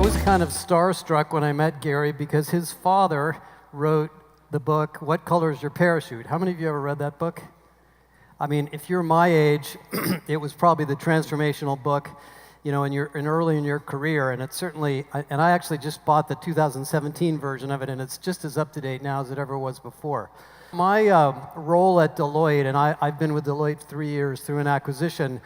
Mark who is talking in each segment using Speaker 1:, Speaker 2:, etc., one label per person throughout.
Speaker 1: was kind of starstruck when I met Gary because his father wrote the book, What Color is Your Parachute? How many of you ever read that book? I mean, if you're my age, it was probably the transformational book, you know, early in your career, and it's certainly, and I actually just bought the 2017 version of it, and it's just as up to date now as it ever was before. My role at Deloitte, and I've been with Deloitte 3 years through an acquisition,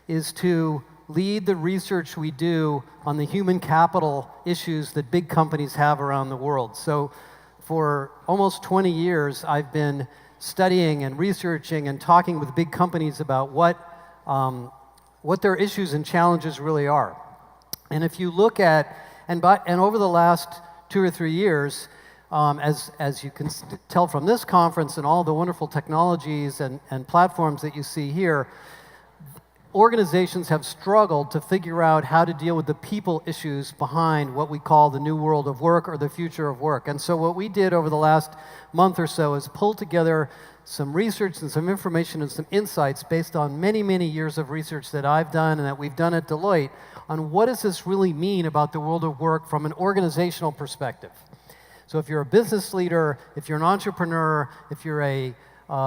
Speaker 1: is to lead the research we do on the human capital issues that big companies have around the world. So for almost 20 years, I've been studying and researching and talking with big companies about what their issues and challenges really are. And if you look at, and over the last 2 or 3 years, as you can tell from this conference and all the wonderful technologies and platforms that you see here, organizations have struggled to figure out how to deal with the people issues behind what we call the new world of work or the future of work. And so what we did over the last month or so is pull together some research and some information and some insights based on many, many years of research that I've done and that we've done at Deloitte on what does this really mean about the world of work from an organizational perspective. So if you're a business leader, if you're an entrepreneur, if you're a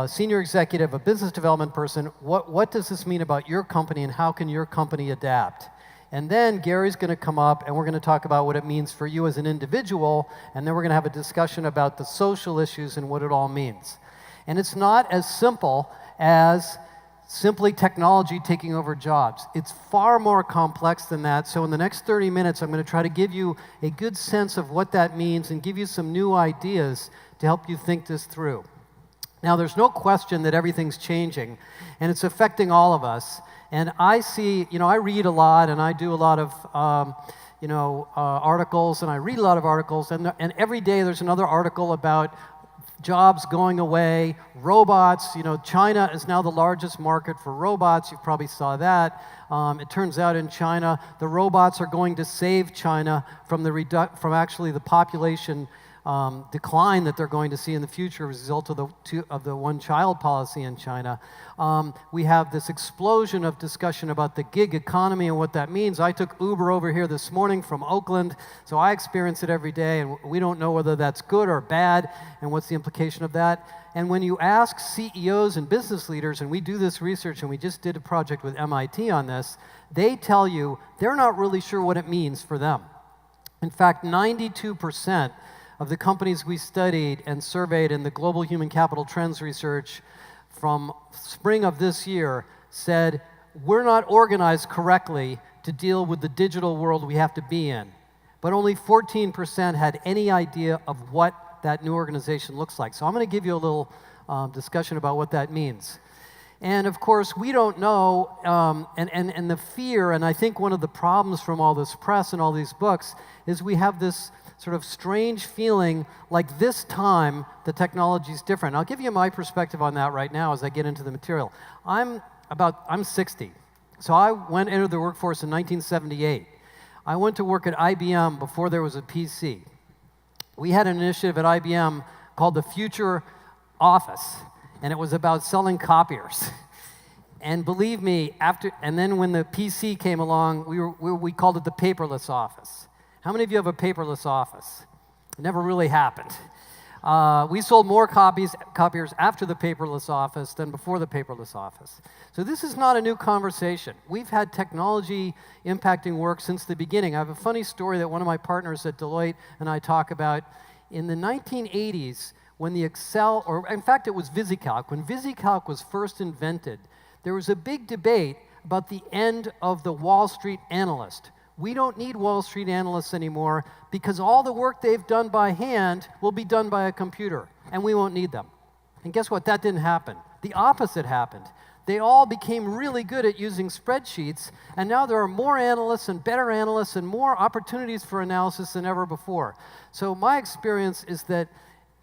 Speaker 1: senior executive, a business development person, what does this mean about your company and how can your company adapt? And then Gary's going to come up and we're going to talk about what it means for you as an individual, and then we're going to have a discussion about the social issues and what it all means. And it's not as simple as simply technology taking over jobs. It's far more complex than that. So in the next 30 minutes, I'm going to try to give you a good sense of what that means and give you some new ideas to help you think this through. Now, there's no question that everything's changing, and it's affecting all of us. And I see, I read a lot, and I do a lot of, articles, and I read a lot of articles, and every day there's another article about jobs going away, robots. China is now the largest market for robots. You probably saw that. It turns out in China, the robots are going to save China from actually the population decline that they're going to see in the future as a result of the one-child policy in China. We have this explosion of discussion about the gig economy and what that means. I took Uber over here this morning from Oakland, so I experience it every day, and we don't know whether that's good or bad, and what's the implication of that. And when you ask CEOs and business leaders, and we do this research, and we just did a project with MIT on this, they tell you they're not really sure what it means for them. In fact, 92% of the companies we studied and surveyed in the Global Human Capital Trends research from spring of this year said, we're not organized correctly to deal with the digital world we have to be in. But only 14% had any idea of what that new organization looks like. So I'm going to give you a little discussion about what that means. And of course, we don't know, and the fear, and I think one of the problems from all this press and all these books is we have this sort of strange feeling like this time the technology is different. I'll give you my perspective on that right now as I get into the material. I'm 60, so I entered the workforce in 1978. I went to work at IBM before there was a PC. We had an initiative at IBM called the Future Office, and it was about selling copiers. And believe me, and then when the PC came along, we called it the paperless office. How many of you have a paperless office? It never really happened. We sold more copiers after the paperless office than before the paperless office. So this is not a new conversation. We've had technology impacting work since the beginning. I have a funny story that one of my partners at Deloitte and I talk about. In the 1980s, when the Excel, or in fact it was VisiCalc, when VisiCalc was first invented, there was a big debate about the end of the Wall Street analyst. We don't need Wall Street analysts anymore because all the work they've done by hand will be done by a computer, and we won't need them. And guess what? That didn't happen. The opposite happened. They all became really good at using spreadsheets, and now there are more analysts and better analysts and more opportunities for analysis than ever before. So my experience is that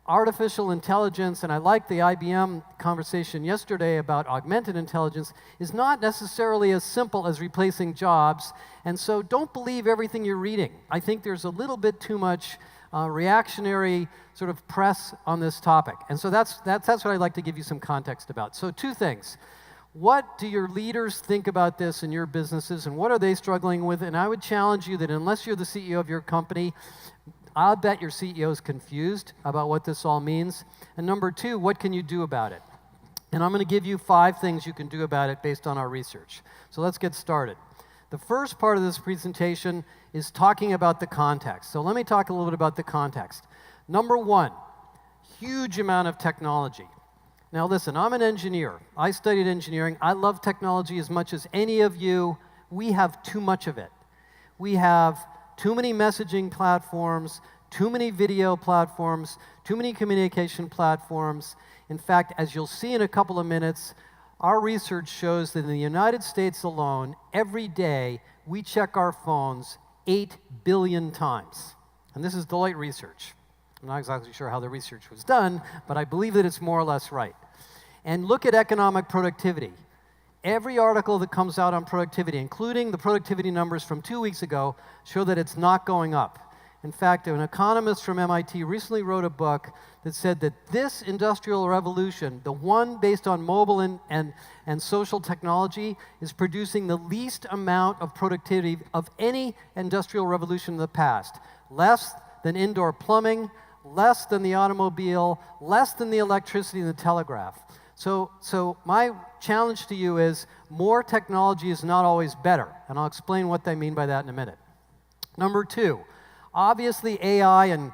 Speaker 1: artificial intelligence, and I like the IBM conversation yesterday about augmented intelligence, is not necessarily as simple as replacing jobs, and so don't believe everything you're reading. I think there's a little bit too much reactionary sort of press on this topic, and so that's what I'd like to give you some context about. So two things. What do your leaders think about this in your businesses, and what are they struggling with? And I would challenge you that unless you're the CEO of your company, I'll bet your CEO is confused about what this all means. And number two, what can you do about it? And I'm going to give you 5 things you can do about it based on our research. So let's get started. The first part of this presentation is talking about the context. So let me talk a little bit about the context. Number 1, huge amount of technology. Now listen, I'm an engineer. I studied engineering. I love technology as much as any of you. We have too much of it. We have too many messaging platforms, too many video platforms, too many communication platforms. In fact, as you'll see in a couple of minutes, our research shows that in the United States alone, every day, we check our phones 8 billion times. And this is Deloitte research. I'm not exactly sure how the research was done, but I believe that it's more or less right. And look at economic productivity. Every article that comes out on productivity, including the productivity numbers from 2 weeks ago, show that it's not going up. In fact, an economist from MIT recently wrote a book that said that this industrial revolution, the one based on mobile and social technology, is producing the least amount of productivity of any industrial revolution in the past. Less than indoor plumbing, less than the automobile, less than the electricity and the telegraph. So my challenge to you is more technology is not always better, and I'll explain what I mean by that in a minute. Number 2, obviously AI and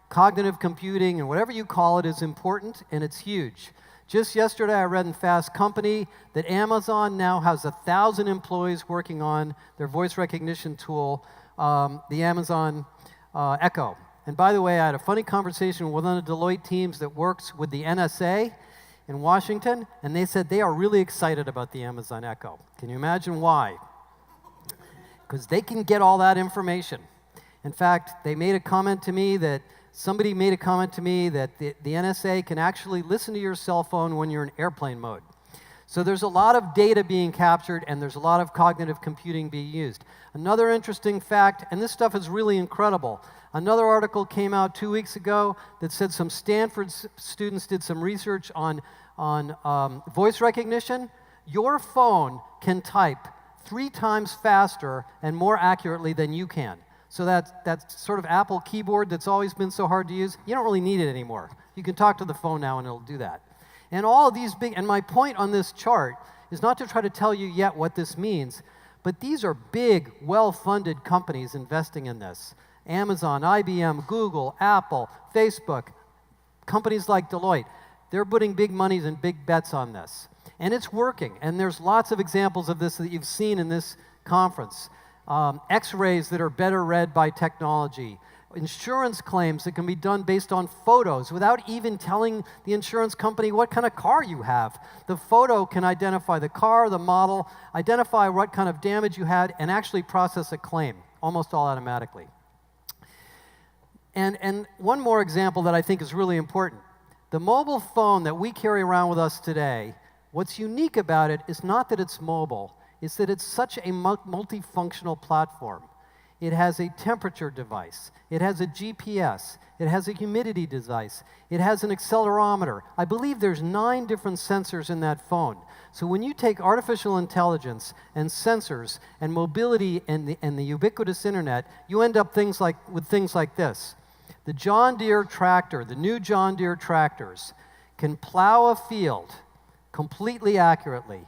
Speaker 1: cognitive computing and whatever you call it is important, and it's huge. Just yesterday I read in Fast Company that Amazon now has 1,000 employees working on their voice recognition tool, the Amazon Echo. And by the way, I had a funny conversation with one of the Deloitte teams that works with the NSA in Washington, and they said they are really excited about the Amazon Echo. Can you imagine why? Because they can get all that information. In fact, they made a comment to me that somebody made a comment to me that the NSA can actually listen to your cell phone when you're in airplane mode. So there's a lot of data being captured, and there's a lot of cognitive computing being used. Another interesting fact, and this stuff is really incredible, another article came out 2 weeks ago that said some Stanford students did some research on voice recognition. Your phone can type 3 times faster and more accurately than you can. So that sort of Apple keyboard that's always been so hard to use, you don't really need it anymore. You can talk to the phone now and it'll do that. And all of these and my point on this chart is not to try to tell you yet what this means, but these are big, well-funded companies investing in this. Amazon, IBM, Google, Apple, Facebook, companies like Deloitte, they're putting big monies and big bets on this. And it's working, and there's lots of examples of this that you've seen in this conference. X-rays that are better read by technology, insurance claims that can be done based on photos without even telling the insurance company what kind of car you have. The photo can identify the car, the model, identify what kind of damage you had, and actually process a claim, almost all automatically. And one more example that I think is really important. The mobile phone that we carry around with us today, what's unique about it is not that it's mobile, it's that it's such a multifunctional platform. It has a temperature device, it has a GPS, it has a humidity device, it has an accelerometer. I believe there's 9 different sensors in that phone. So when you take artificial intelligence and sensors and mobility and the ubiquitous internet, you end up with things like this. The John Deere tractor, the new John Deere tractors, can plow a field completely accurately,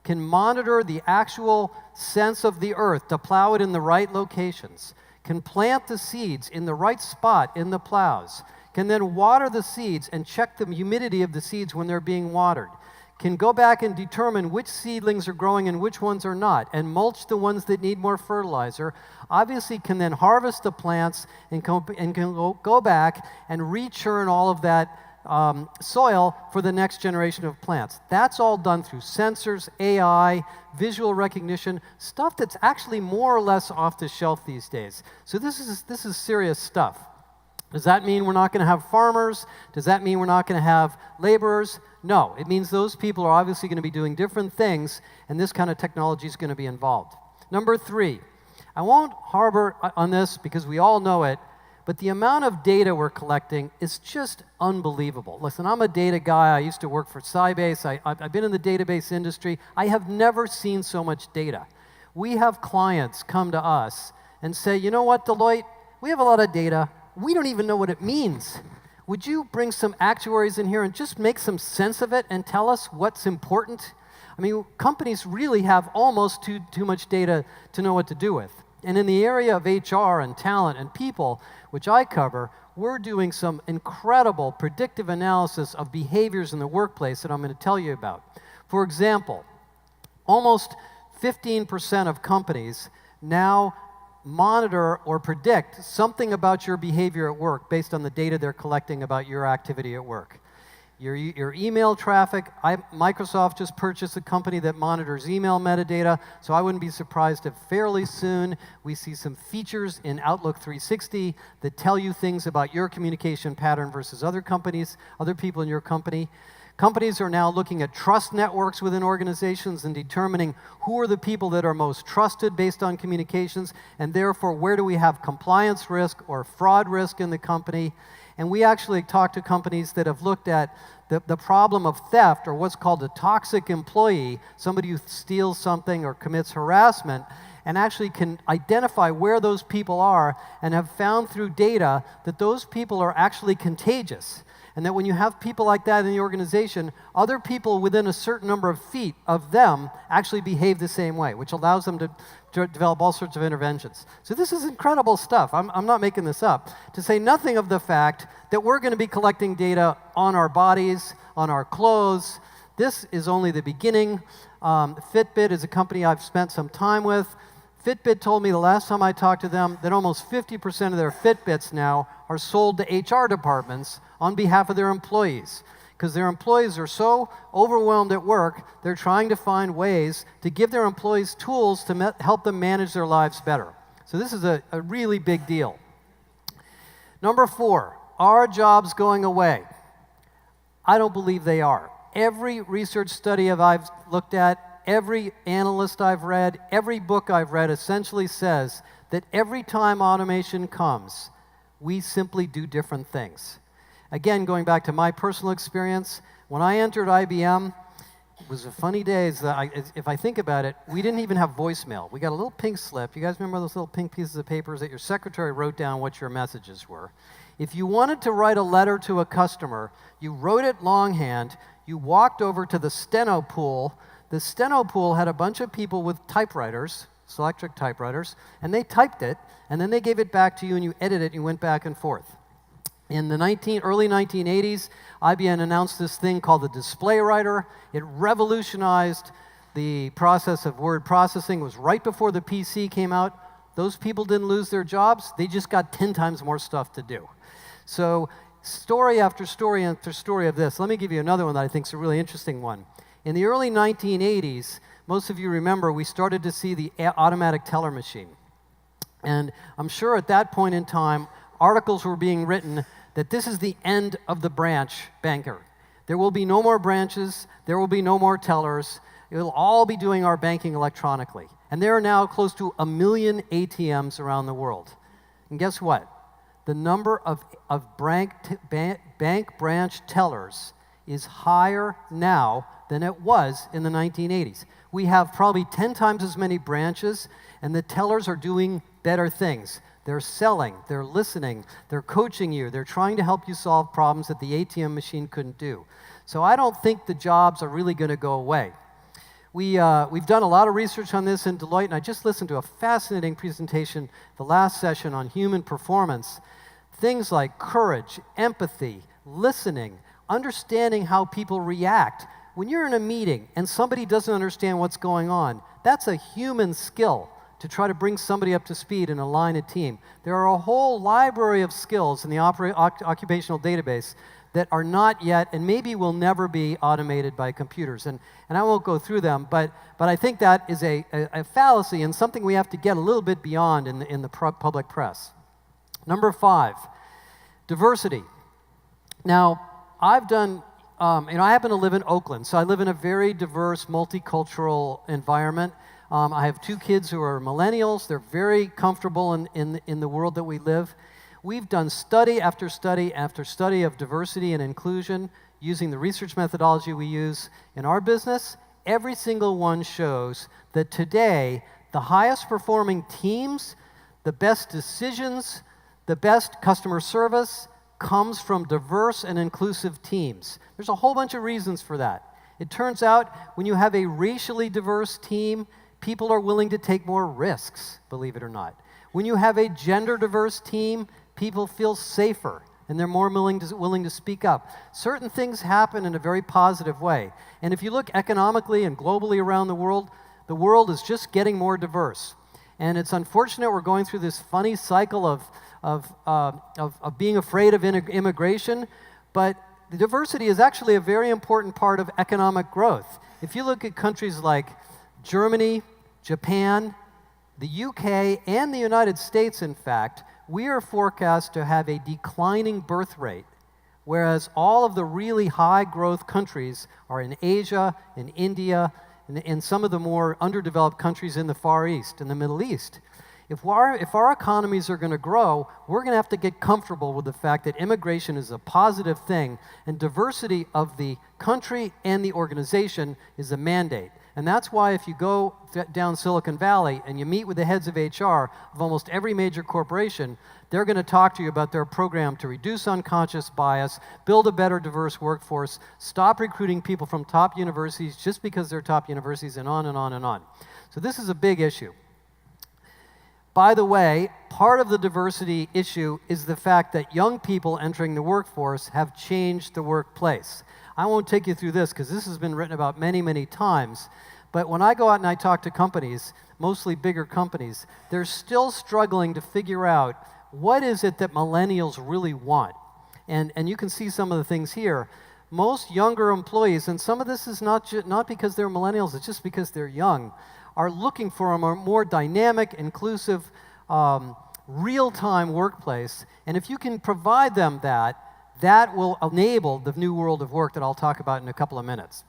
Speaker 1: can monitor the actual sense of the earth to plow it in the right locations, can plant the seeds in the right spot in the plows, can then water the seeds and check the humidity of the seeds when they're being watered, can go back and determine which seedlings are growing and which ones are not, and mulch the ones that need more fertilizer, obviously can then harvest the plants and can go back and rechurn all of that soil for the next generation of plants. That's all done through sensors, AI, visual recognition, stuff that's actually more or less off the shelf these days. So this is serious stuff. Does that mean we're not going to have farmers? Does that mean we're not going to have laborers? No, it means those people are obviously going to be doing different things, and this kind of technology is going to be involved. Number 3, I won't harbor on this because we all know it, but the amount of data we're collecting is just unbelievable. Listen, I'm a data guy. I used to work for Sybase. I've been in the database industry. I have never seen so much data. We have clients come to us and say, you know what, Deloitte, we have a lot of data. We don't even know what it means. Would you bring some actuaries in here and just make some sense of it and tell us what's important? I mean, companies really have almost too much data to know what to do with. And in the area of HR and talent and people, which I cover, we're doing some incredible predictive analysis of behaviors in the workplace that I'm going to tell you about. For example, almost 15% of companies now monitor or predict something about your behavior at work based on the data they're collecting about your activity at work. Your email traffic, Microsoft just purchased a company that monitors email metadata, so I wouldn't be surprised if fairly soon we see some features in Outlook 360 that tell you things about your communication pattern versus other companies, other people in your company. Companies are now looking at trust networks within organizations and determining who are the people that are most trusted based on communications, and therefore where do we have compliance risk or fraud risk in the company. And we actually talk to companies that have looked at the problem of theft, or what's called a toxic employee, somebody who steals something or commits harassment, and actually can identify where those people are and have found through data that those people are actually contagious. And that when you have people like that in the organization, other people within a certain number of feet of them actually behave the same way, which allows them to develop all sorts of interventions. So this is incredible stuff. I'm not making this up. To say nothing of the fact that we're going to be collecting data on our bodies, on our clothes. This is only the beginning. Fitbit is a company I've spent some time with. Fitbit told me the last time I talked to them that almost 50% of their Fitbits now are sold to HR departments on behalf of their employees. Because their employees are so overwhelmed at work, they're trying to find ways to give their employees tools to help them manage their lives better. So this is a really big deal. Number 4, are jobs going away? I don't believe they are. Every research study I've looked at, every analyst I've read, every book I've read essentially says that every time automation comes, we simply do different things. Again, going back to my personal experience, when I entered IBM, it was a funny days. If I think about it, we didn't even have voicemail. We got a little pink slip. You guys remember those little pink pieces of paper that your secretary wrote down what your messages were? If you wanted to write a letter to a customer, you wrote it longhand, you walked over to the steno pool. The steno pool had a bunch of people with typewriters, electric typewriters, and they typed it, and then they gave it back to you, and you edited it, and you went back and forth. In the early 1980s, IBM announced this thing called the display writer. It revolutionized the process of word processing. It was right before the PC came out. Those people didn't lose their jobs. They just got 10 times more stuff to do. So story after story after story of this. Let me give you another one that I think is a really interesting one. In the early 1980s, most of you remember, we started to see the automatic teller machine. And I'm sure at that point in time, articles were being written that this is the end of the branch banker. There will be no more branches. There will be no more tellers. It will all be doing our banking electronically. And there are now close to 1 million ATMs around the world. And guess what? The number of bank branch tellers is higher now than it was in the 1980s. We have probably 10 times as many branches, and the tellers are doing better things. They're selling, they're listening, they're coaching you, they're trying to help you solve problems that the ATM machine couldn't do. So I don't think the jobs are really going to go away. We've done a lot of research on this in Deloitte, and I just listened to a fascinating presentation, the last session on human performance. Things like courage, empathy, listening, understanding how people react. When you're in a meeting and somebody doesn't understand what's going on, that's a human skill to try to bring somebody up to speed and align a team. There are a whole library of skills in the occupational database that are not yet, and maybe will never be, automated by computers. And I won't go through them, but I think that is a fallacy and something we have to get a little bit beyond in the public press. Number 5, diversity. Now, I've done, I happen to live in Oakland, so I live in a very diverse, multicultural environment. I have 2 kids who are millennials. They're very comfortable in the world that we live. We've done study after study after study of diversity and inclusion using the research methodology we use in our business. Every single one shows that today, the highest performing teams, the best decisions, the best customer service comes from diverse and inclusive teams. There's a whole bunch of reasons for that. It turns out when you have a racially diverse team, people are willing to take more risks, believe it or not. When you have a gender diverse team, people feel safer and they're more willing to speak up. Certain things happen in a very positive way. And if you look economically and globally around the world is just getting more diverse. And it's unfortunate we're going through this funny cycle of being afraid of immigration, but the diversity is actually a very important part of economic growth. If you look at countries like Germany, Japan, the UK, and the United States, in fact, we are forecast to have a declining birth rate, whereas all of the really high growth countries are in Asia, in India, and some of the more underdeveloped countries in the Far East and the Middle East. If our economies are going to grow, we're going to have to get comfortable with the fact that immigration is a positive thing, and diversity of the country and the organization is a mandate. And that's why if you go down Silicon Valley and you meet with the heads of HR of almost every major corporation, they're going to talk to you about their program to reduce unconscious bias, build a better diverse workforce, stop recruiting people from top universities just because they're top universities, and on and on and on. So this is a big issue. By the way, part of the diversity issue is the fact that young people entering the workforce have changed the workplace. I won't take you through this because this has been written about many, many times. But when I go out and I talk to companies, mostly bigger companies, they're still struggling to figure out what is it that millennials really want. And you can see some of the things here. Most younger employees, and some of this is not because they're millennials, it's just because they're young, are looking for a more dynamic, inclusive, real-time workplace. And if you can provide them that will enable the new world of work that I'll talk about in a couple of minutes.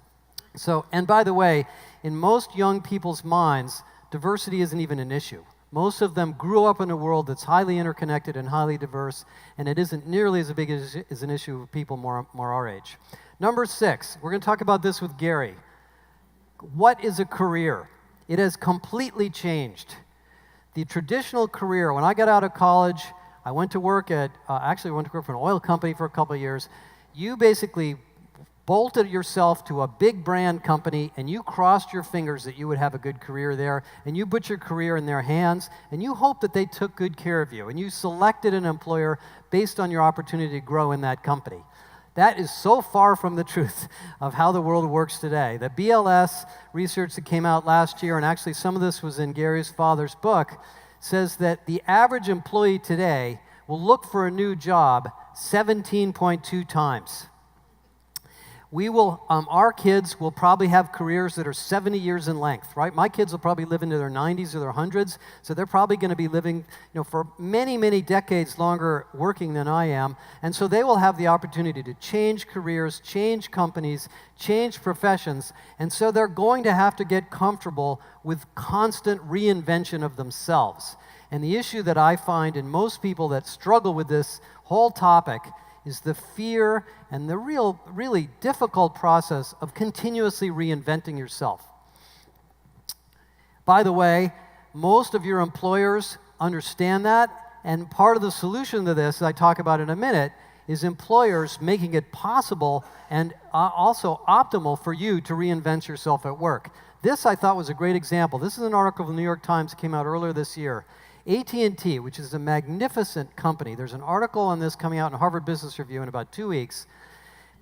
Speaker 1: So, and by the way, in most young people's minds, diversity isn't even an issue. Most of them grew up in a world that's highly interconnected and highly diverse, and it isn't nearly as big as an issue with people more our age. Number 6, we're going to talk about this with Gary. What is a career? It has completely changed. The traditional career, when I got out of college, I went to work for an oil company for a couple of years. You basically bolted yourself to a big brand company and you crossed your fingers that you would have a good career there, and you put your career in their hands and you hoped that they took good care of you, and you selected an employer based on your opportunity to grow in that company. That is so far from the truth of how the world works today. The BLS research that came out last year, and actually some of this was in Gary's father's book, says that the average employee today will look for a new job 17.2 times. Our kids will probably have careers that are 70 years in length, right? My kids will probably live into their 90s or their 100s, so they're probably going to be living, for many, many decades longer working than I am, and so they will have the opportunity to change careers, change companies, change professions, and so they're going to have to get comfortable with constant reinvention of themselves. And the issue that I find in most people that struggle with this whole topic is the fear and the really difficult process of continuously reinventing yourself. By the way, most of your employers understand that, and part of the solution to this, I talk about in a minute, is employers making it possible and also optimal for you to reinvent yourself at work. This I thought was a great example. This is an article from the New York Times that came out earlier this year. AT&T, which is a magnificent company, there's an article on this coming out in Harvard Business Review in about 2 weeks,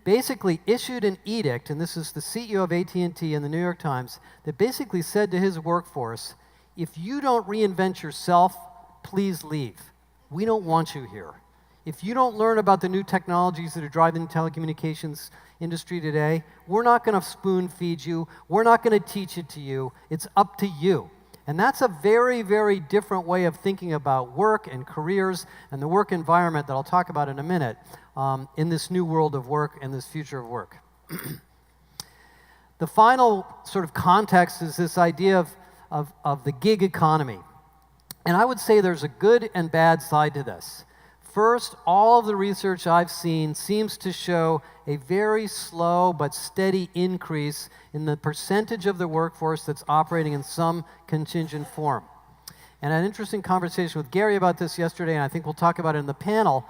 Speaker 1: basically issued an edict, and this is the CEO of AT&T in the New York Times, that basically said to his workforce, if you don't reinvent yourself, please leave. We don't want you here. If you don't learn about the new technologies that are driving the telecommunications industry today, we're not going to spoon feed you. We're not going to teach it to you. It's up to you. And that's a very, very different way of thinking about work and careers and the work environment that I'll talk about in a minute in this new world of work and this future of work. The final sort of context is this idea of the gig economy. And I would say there's a good and bad side to this. First, all of the research I've seen seems to show a very slow but steady increase in the percentage of the workforce that's operating in some contingent form. And I had an interesting conversation with Gary about this yesterday, and I think we'll talk about it in the panel.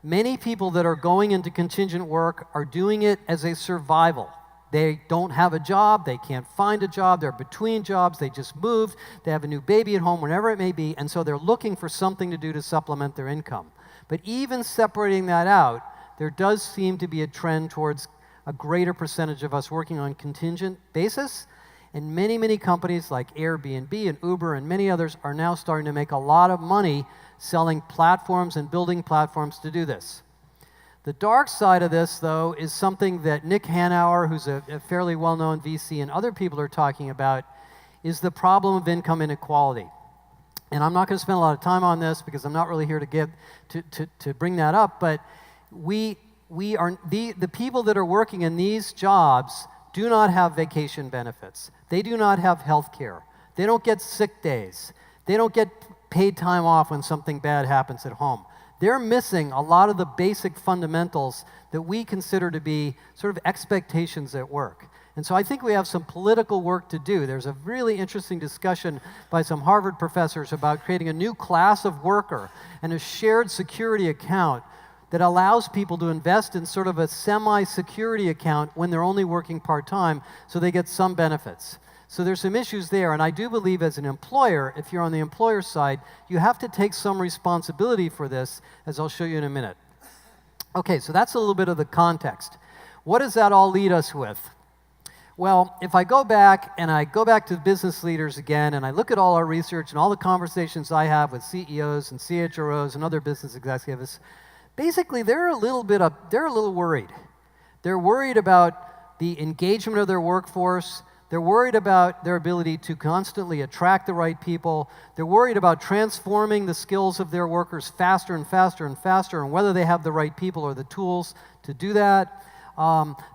Speaker 1: Many people that are going into contingent work are doing it as a survival. They don't have a job, they can't find a job, they're between jobs, they just moved, they have a new baby at home, whatever it may be, and so they're looking for something to do to supplement their income. But even separating that out, there does seem to be a trend towards a greater percentage of us working on contingent basis, and many, many companies like Airbnb and Uber and many others are now starting to make a lot of money selling platforms and building platforms to do this. The dark side of this, though, is something that Nick Hanauer, who's a fairly well-known VC, and other people are talking about, is the problem of income inequality. And I'm not going to spend a lot of time on this because I'm not really here to bring that up, but the people that are working in these jobs do not have vacation benefits. They do not have health care. They don't get sick days. They don't get paid time off when something bad happens at home. They're missing a lot of the basic fundamentals that we consider to be sort of expectations at work. And so I think we have some political work to do. There's a really interesting discussion by some Harvard professors about creating a new class of worker and a shared security account that allows people to invest in sort of a semi-security account when they're only working part-time so they get some benefits. So there's some issues there, and I do believe as an employer, if you're on the employer side, you have to take some responsibility for this, as I'll show you in a minute. Okay, so that's a little bit of the context. What does that all lead us with? Well, if I go back to business leaders again, and I look at all our research and all the conversations I have with CEOs and CHROs and other business executives, basically they're a little worried. They're worried about the engagement of their workforce. They're worried about their ability to constantly attract the right people. They're worried about transforming the skills of their workers faster and faster and faster, and whether they have the right people or the tools to do that.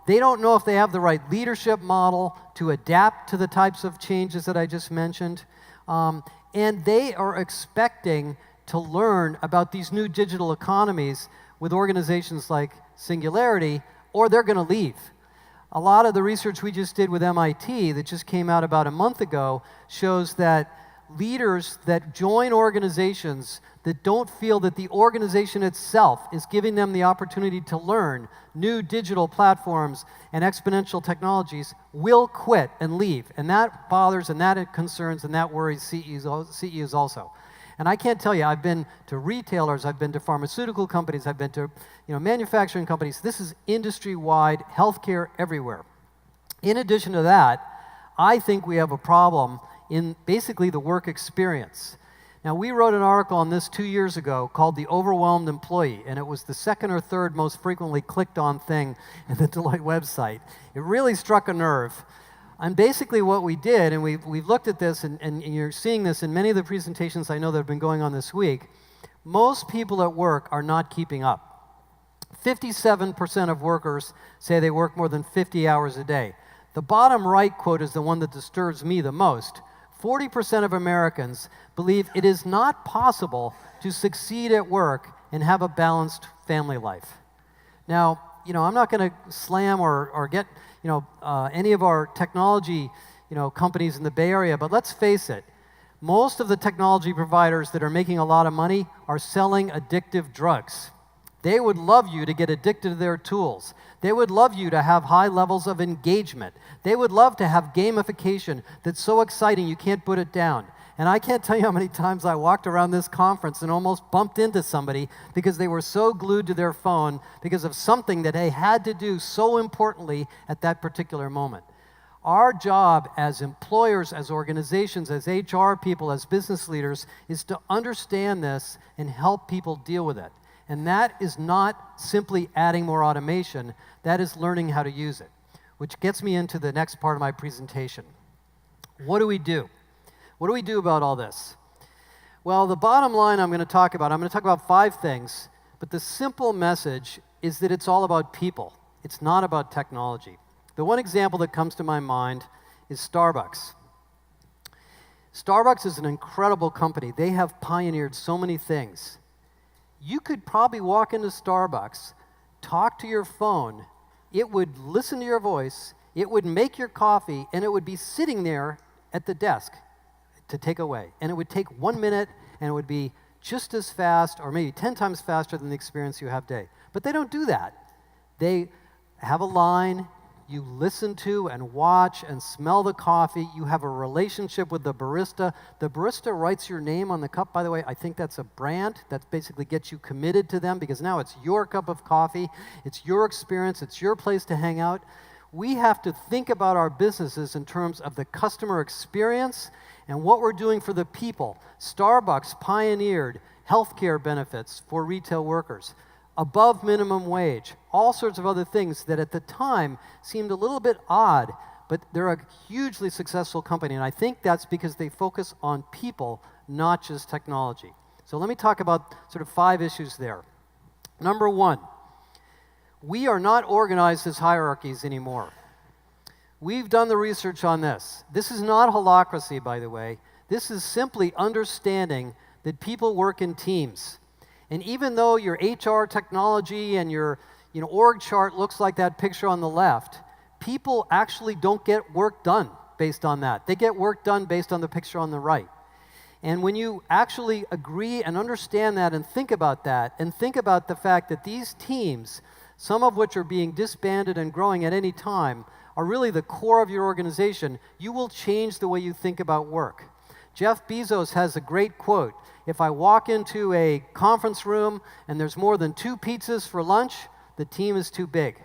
Speaker 1: They don't know if they have the right leadership model to adapt to the types of changes that I just mentioned. And they are expecting to learn about these new digital economies with organizations like Singularity, or they're going to leave. A lot of the research we just did with MIT that just came out about a month ago shows that leaders that join organizations that don't feel that the organization itself is giving them the opportunity to learn new digital platforms and exponential technologies will quit and leave. And that bothers and that concerns and that worries CEOs also. And I can't tell you, I've been to retailers, I've been to pharmaceutical companies, I've been to manufacturing companies. This is industry-wide, healthcare everywhere. In addition to that, I think we have a problem in basically the work experience. Now, we wrote an article on this 2 years ago called The Overwhelmed Employee, and it was the second or third most frequently clicked on thing in the Deloitte website. It really struck a nerve. And basically what we did, and we've looked at this, and you're seeing this in many of the presentations I know that have been going on this week, most people at work are not keeping up. 57% of workers say they work more than 50 hours a day. The bottom right quote is the one that disturbs me the most. 40% of Americans believe it is not possible to succeed at work and have a balanced family life. Now, I'm not going to slam or get any of our technology companies in the Bay Area, but let's face it, most of the technology providers that are making a lot of money are selling addictive drugs. They would love you to get addicted to their tools. They would love you to have high levels of engagement. They would love to have gamification that's so exciting you can't put it down. And I can't tell you how many times I walked around this conference and almost bumped into somebody because they were so glued to their phone because of something that they had to do so importantly at that particular moment. Our job as employers, as organizations, as HR people, as business leaders, is to understand this and help people deal with it. And that is not simply adding more automation, that is learning how to use it, which gets me into the next part of my presentation. What do we do? What do we do about all this? Well, the bottom line I'm going to talk about 5 things, but the simple message is that it's all about people. It's not about technology. The one example that comes to my mind is Starbucks. Starbucks is an incredible company. They have pioneered so many things. You could probably walk into Starbucks, talk to your phone, it would listen to your voice, it would make your coffee, and it would be sitting there at the desk to take away. And it would take 1 minute, and it would be just as fast, or maybe 10 times faster than the experience you have today. But they don't do that. They have a line, you listen to and watch and smell the coffee. You have a relationship with the barista. The barista writes your name on the cup. By the way, I think that's a brand. That basically gets you committed to them because now it's your cup of coffee. It's your experience. It's your place to hang out. We have to think about our businesses in terms of the customer experience and what we're doing for the people. Starbucks pioneered healthcare benefits for retail workers, above minimum wage, all sorts of other things that at the time seemed a little bit odd, but they're a hugely successful company, and I think that's because they focus on people, not just technology. So let me talk about sort of 5 issues there. Number 1, we are not organized as hierarchies anymore. We've done the research on this. This is not holacracy, by the way. This is simply understanding that people work in teams. And even though your HR technology and your org chart looks like that picture on the left, people actually don't get work done based on that. They get work done based on the picture on the right. And when you actually agree and understand that and think about that, and think about the fact that these teams, some of which are being disbanded and growing at any time, are really the core of your organization, you will change the way you think about work. Jeff Bezos has a great quote. If I walk into a conference room and there's more than 2 pizzas for lunch, the team is too big.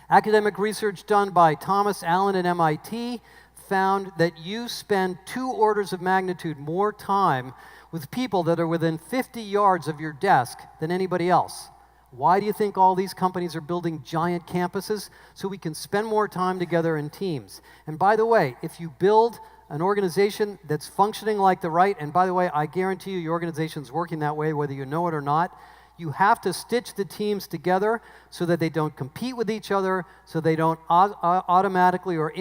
Speaker 1: Academic research done by Thomas Allen at MIT found that you spend 2 orders of magnitude more time with people that are within 50 yards of your desk than anybody else. Why do you think all these companies are building giant campuses? So we can spend more time together in teams. And by the way, if you build an organization that's functioning like the right, and by the way, I guarantee you your organization's working that way whether you know it or not, you have to stitch the teams together so that they don't compete with each other, so they don't automatically or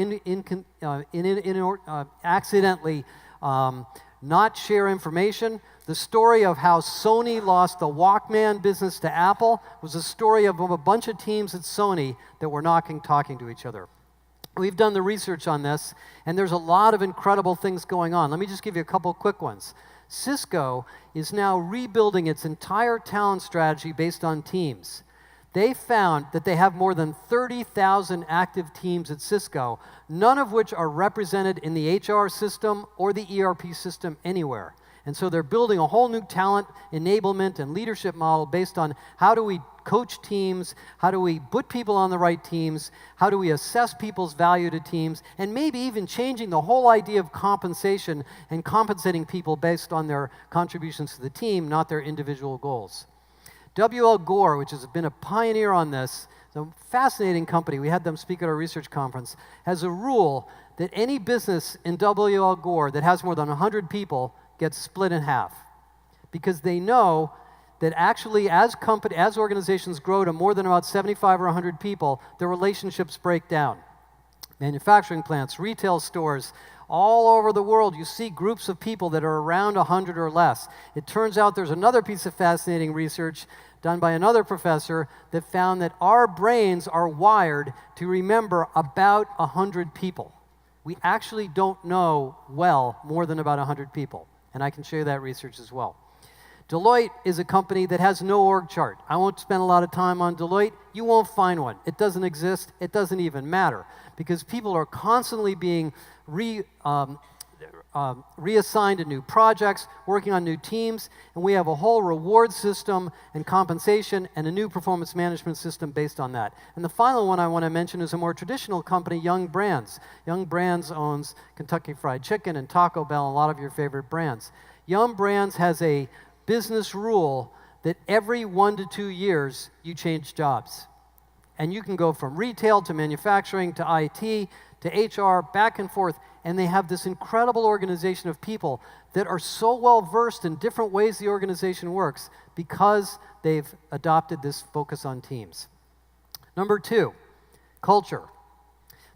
Speaker 1: accidentally not share information. The story of how Sony lost the Walkman business to Apple was a story of a bunch of teams at Sony that were not talking to each other. We've done the research on this, and there's a lot of incredible things going on. Let me just give you a couple quick ones. Cisco is now rebuilding its entire talent strategy based on teams. They found that they have more than 30,000 active teams at Cisco, none of which are represented in the HR system or the ERP system anywhere. And so they're building a whole new talent enablement and leadership model based on how do we coach teams, how do we put people on the right teams, how do we assess people's value to teams, and maybe even changing the whole idea of compensation and compensating people based on their contributions to the team, not their individual goals. W.L. Gore, which has been a pioneer on this, a fascinating company, we had them speak at our research conference, has a rule that any business in W.L. Gore that has more than 100 people gets split in half, because they know that actually as organizations grow to more than about 75 or 100 people, the relationships break down. Manufacturing plants, retail stores, all over the world, you see groups of people that are around 100 or less. It turns out there's another piece of fascinating research done by another professor that found that our brains are wired to remember about 100 people. We actually don't know well more than about 100 people. And I can show you that research as well. Deloitte is a company that has no org chart. I won't spend a lot of time on Deloitte. You won't find one. It doesn't exist. It doesn't even matter because people are constantly being reassigned to new projects, working on new teams, and we have a whole reward system and compensation and a new performance management system based on that. And the final one I want to mention is a more traditional company, Young Brands. Young Brands owns Kentucky Fried Chicken and Taco Bell and a lot of your favorite brands. Young Brands has a business rule that every 1 to 2 years you change jobs. And you can go from retail to manufacturing to IT to HR, back and forth, and they have this incredible organization of people that are so well versed in different ways the organization works because they've adopted this focus on teams. Number 2, culture.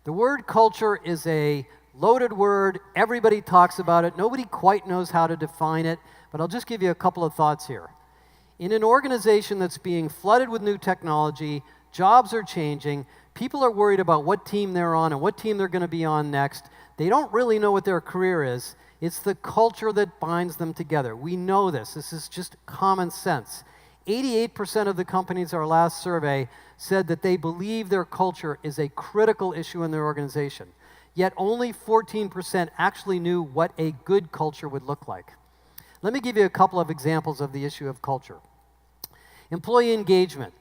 Speaker 1: The word culture is a loaded word. Everybody talks about it. Nobody quite knows how to define it, but I'll just give you a couple of thoughts here. In an organization that's being flooded with new technology, jobs are changing, people are worried about what team they're on and what team they're going to be on next. They don't really know what their career is. It's the culture that binds them together. We know this. This is just common sense. 88% of the companies in our last survey said that they believe their culture is a critical issue in their organization. Yet only 14% actually knew what a good culture would look like. Let me give you a couple of examples of the issue of culture. Employee engagement.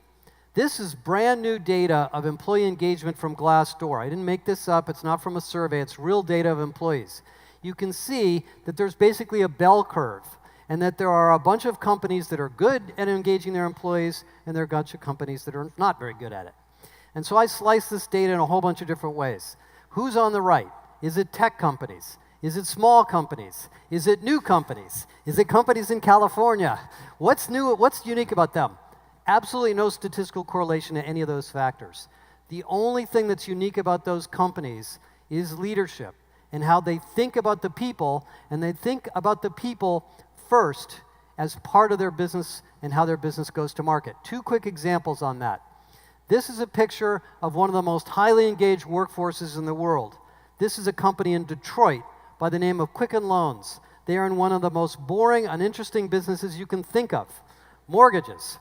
Speaker 1: This is brand new data of employee engagement from Glassdoor. I didn't make this up. It's not from a survey. It's real data of employees. You can see that there's basically a bell curve, and that there are a bunch of companies that are good at engaging their employees, and there are a bunch of companies that are not very good at it. And so I slice this data in a whole bunch of different ways. Who's on the right? Is it tech companies? Is it small companies? Is it new companies? Is it companies in California? What's new? What's unique about them? Absolutely no statistical correlation to any of those factors. The only thing that's unique about those companies is leadership and how they think about the people, and they think about the people first as part of their business and how their business goes to market. Two quick examples on that. This is a picture of one of the most highly engaged workforces in the world. This is a company in Detroit by the name of Quicken Loans. They are in one of the most boring, uninteresting businesses you can think of. Mortgages.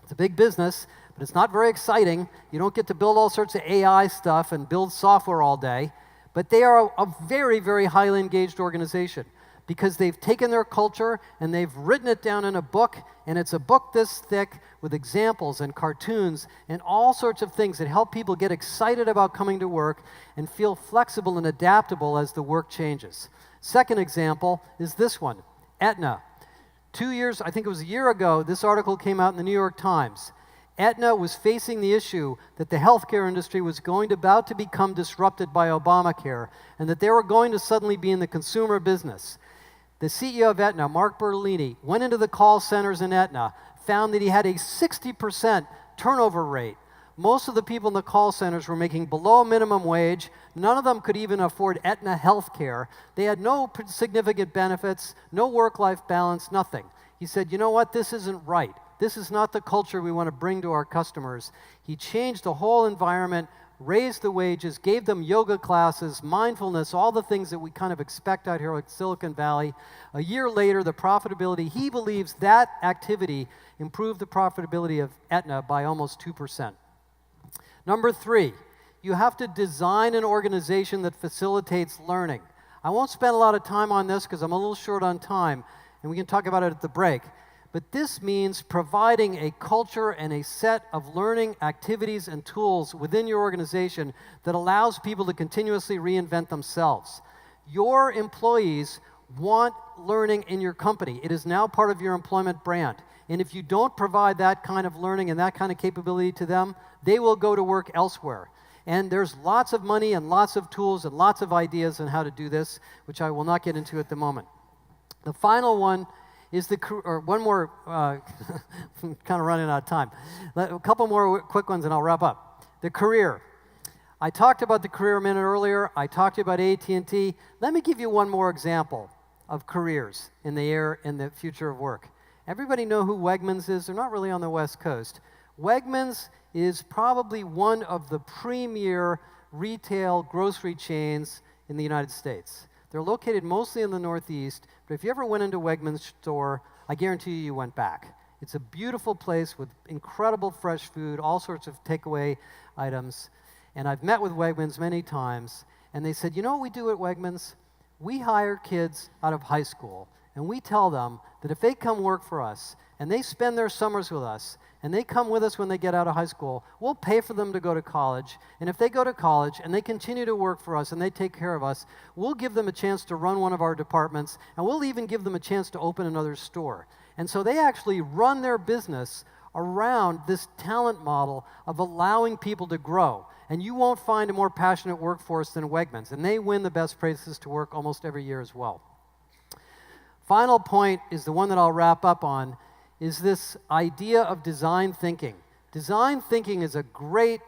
Speaker 1: It's a big business, but it's not very exciting. You don't get to build all sorts of AI stuff and build software all day. But they are a very, very highly engaged organization because they've taken their culture and they've written it down in a book, and it's a book this thick with examples and cartoons and all sorts of things that help people get excited about coming to work and feel flexible and adaptable as the work changes. Second example is this one, Aetna. 2 years, I think it was a year ago, this article came out in the New York Times. Aetna was facing the issue that the healthcare industry was about to become disrupted by Obamacare, and that they were going to suddenly be in the consumer business. The CEO of Aetna, Mark Bertolini, went into the call centers in Aetna, found that he had a 60% turnover rate. Most of the people in the call centers were making below minimum wage. None of them could even afford Aetna healthcare. They had no significant benefits, no work-life balance, nothing. He said, you know what, this isn't right. This is not the culture we want to bring to our customers. He changed the whole environment, raised the wages, gave them yoga classes, mindfulness, all the things that we kind of expect out here at Silicon Valley. A year later, the profitability, he believes that activity improved the profitability of Aetna by almost 2%. Number 3, you have to design an organization that facilitates learning. I won't spend a lot of time on this because I'm a little short on time, and we can talk about it at the break. But this means providing a culture and a set of learning activities and tools within your organization that allows people to continuously reinvent themselves. Your employees want learning in your company. It is now part of your employment brand. And if you don't provide that kind of learning and that kind of capability to them, they will go to work elsewhere. And there's lots of money and lots of tools and lots of ideas on how to do this, which I will not get into at the moment. The final one is one more, kind of running out of time. A couple more quick ones and I'll wrap up. The career. I talked about the career a minute earlier. I talked about AT&T. Let me give you one more example of careers in the future of work. Everybody know who Wegmans is? They're not really on the West Coast. Wegmans is probably one of the premier retail grocery chains in the United States. They're located mostly in the Northeast, but if you ever went into Wegmans store, I guarantee you went back. It's a beautiful place with incredible fresh food, all sorts of takeaway items. And I've met with Wegmans many times, and they said, you know what we do at Wegmans? We hire kids out of high school, and we tell them that if they come work for us, and they spend their summers with us, and they come with us when they get out of high school, we'll pay for them to go to college. And if they go to college and they continue to work for us and they take care of us, we'll give them a chance to run one of our departments, and we'll even give them a chance to open another store. And so they actually run their business around this talent model of allowing people to grow. And you won't find a more passionate workforce than Wegmans. And they win the best places to work almost every year as well. Final point is the one that I'll wrap up on, is this idea of design thinking. Design thinking is a great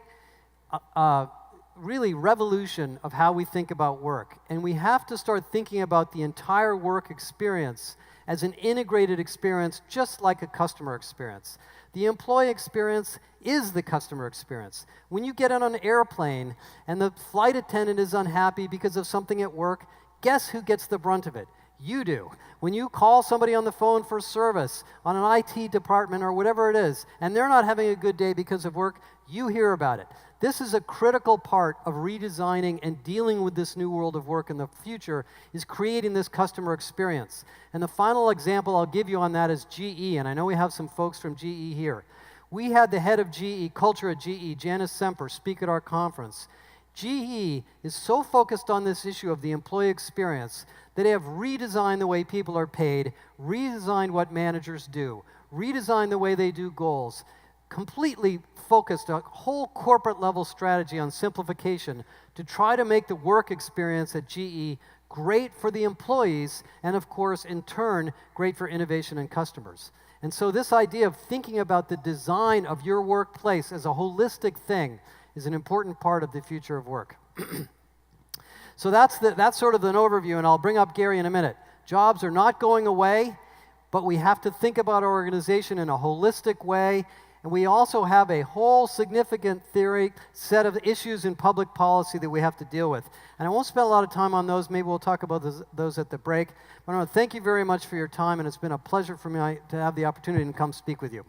Speaker 1: really revolution of how we think about work. And we have to start thinking about the entire work experience as an integrated experience, just like a customer experience. The employee experience is the customer experience. When you get on an airplane and the flight attendant is unhappy because of something at work, guess who gets the brunt of it? You do. When you call somebody on the phone for service on an IT department or whatever it is, and they're not having a good day because of work, you hear about it. This is a critical part of redesigning and dealing with this new world of work in the future, is creating this customer experience. And the final example I'll give you on that is GE, and I know we have some folks from GE here. We had the head of GE, culture at GE, Janice Semper, speak at our conference. GE is so focused on this issue of the employee experience that they have redesigned the way people are paid, redesigned what managers do, redesigned the way they do goals, completely focused a whole corporate level strategy on simplification to try to make the work experience at GE great for the employees and, of course, in turn, great for innovation and customers. And so this idea of thinking about the design of your workplace as a holistic thing is an important part of the future of work. So that's sort of an overview, and I'll bring up Gary in a minute. Jobs are not going away, but we have to think about our organization in a holistic way, and we also have a whole significant set of issues in public policy that we have to deal with. And I won't spend a lot of time on those. Maybe we'll talk about those at the break. But I want to thank you very much for your time, and it's been a pleasure for me to have the opportunity to come speak with you.